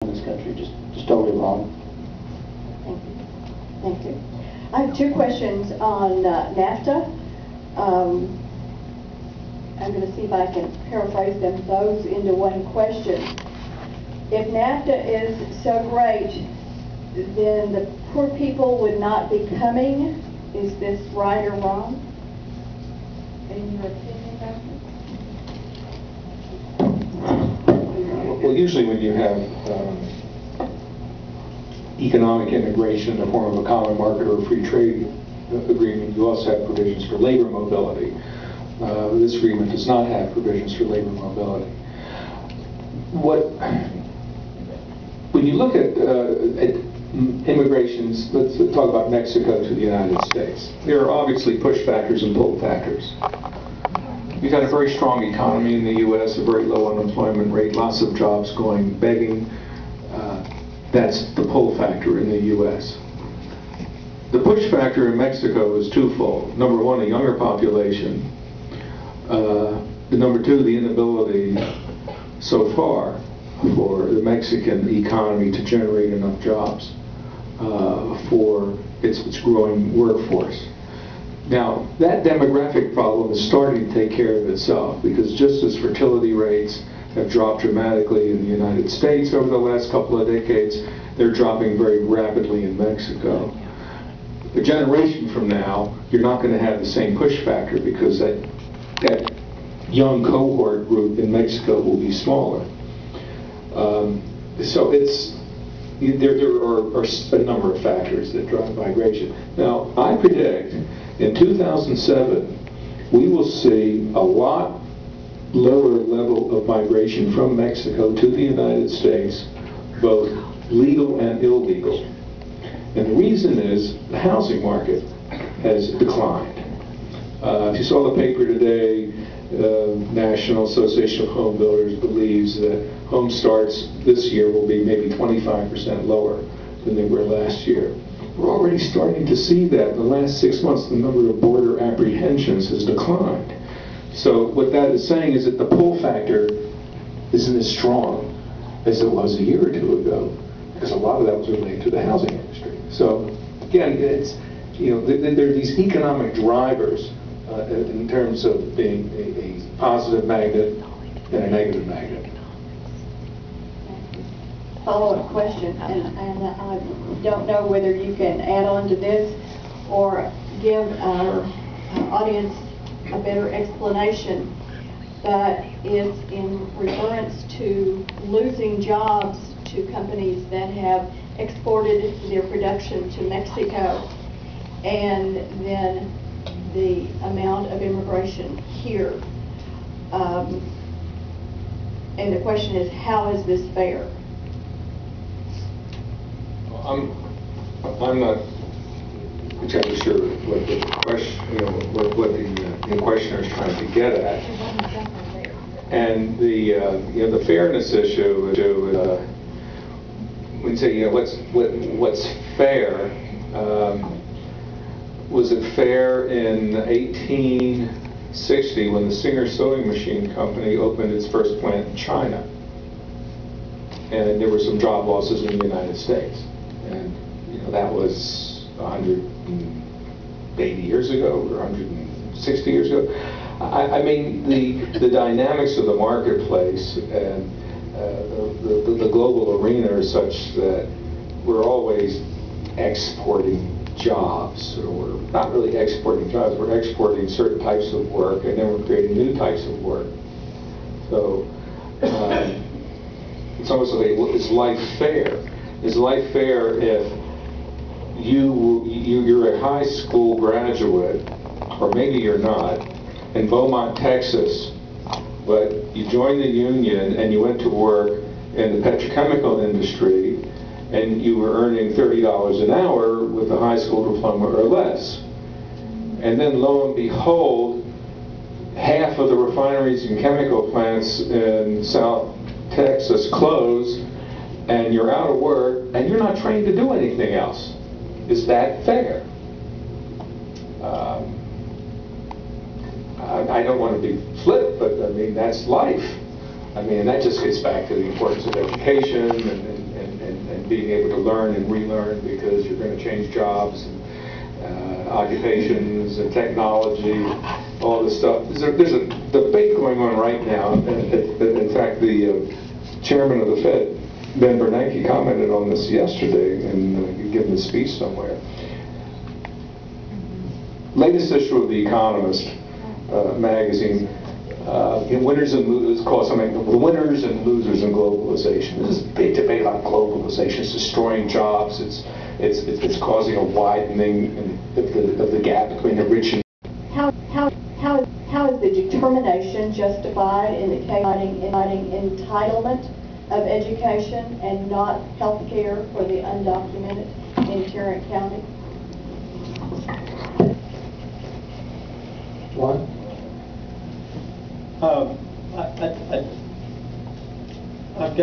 in this country. Just totally wrong. Thank you. Thank you. I have two questions on NAFTA. I'm going to see if I can paraphrase them both into one question. If NAFTA is so great, then the poor people would not be coming. Is this right or wrong? In your opinion, Doctor? Well, usually when you have economic integration in the form of a common market or a free trade agreement, you also have provisions for labor mobility. This agreement does not have provisions for labor mobility. When you look at immigrations, let's talk about Mexico to the United States. There are obviously push factors and pull factors. We've had a very strong economy in the U.S., a very low unemployment rate, lots of jobs going begging. That's the pull factor in the U.S. The push factor in Mexico is twofold. Number one, a younger population. Number two, the inability so far for the Mexican economy to generate enough jobs for its growing workforce. Now, that demographic problem is starting to take care of itself, because just as fertility rates have dropped dramatically in the United States over the last couple of decades, they're dropping very rapidly in Mexico. A generation from now, you're not going to have the same push factor, because that young cohort group in Mexico will be smaller. So there are a number of factors that drive migration. Now, I predict in 2007 we will see a lot lower level of migration from Mexico to the United States, both legal and illegal. And the reason is the housing market has declined. If you saw the paper today, National Association of Home Builders believes that home starts this year will be maybe 25% lower than they were last year. We're already starting to see that. In the last 6 months, the number of border apprehensions has declined. So what that is saying is that the pull factor isn't as strong as it was a year or two ago, because a lot of that was related to the housing industry. So again, it's, there are these economic drivers in terms of being a positive magnet and a negative magnet. Follow-up question, and I don't know whether you can add on to this or give our audience a better explanation, but it's in reference to losing jobs to companies that have exported their production to Mexico, and then the amount of immigration here. And the question is, how is this fair? I'm not exactly sure what the question, what the questioner is trying to get at. And the fairness issue, when you say what's fair, was it fair in 1860 when the Singer Sewing Machine Company opened its first plant in China, and there were some job losses in the United States, and that was 180 years ago or 160 years ago. I mean, the dynamics of the marketplace and the global arena are such that we're always exporting jobs, or we're not really exporting jobs, we're exporting certain types of work, and then we're creating new types of work. So it's almost like, is life fair? Is life fair if you're a high school graduate, or maybe you're not, in Beaumont, Texas, but you joined the union and you went to work in the petrochemical industry, and you were earning $30 an hour with a high school diploma or less. And then lo and behold, half of the refineries and chemical plants in South Texas close, and you're out of work, and you're not trained to do anything else. Is that fair? I don't want to be flip, but I mean, that's life. I mean, that just gets back to the importance of education being able to learn and relearn because you're going to change jobs and occupations and technology, all this stuff. There's a debate going on right now. In fact, the chairman of the Fed, Ben Bernanke, commented on this yesterday and given a speech somewhere. Latest issue of The Economist magazine, winners and losers, called something, the winners and losers in globalization. This is a big debate about globalization. It's destroying jobs. It's causing a widening of the gap between the rich and How is the determination justified in the case of entitlement of education and not health care for the undocumented in Tarrant County? Ron? I've got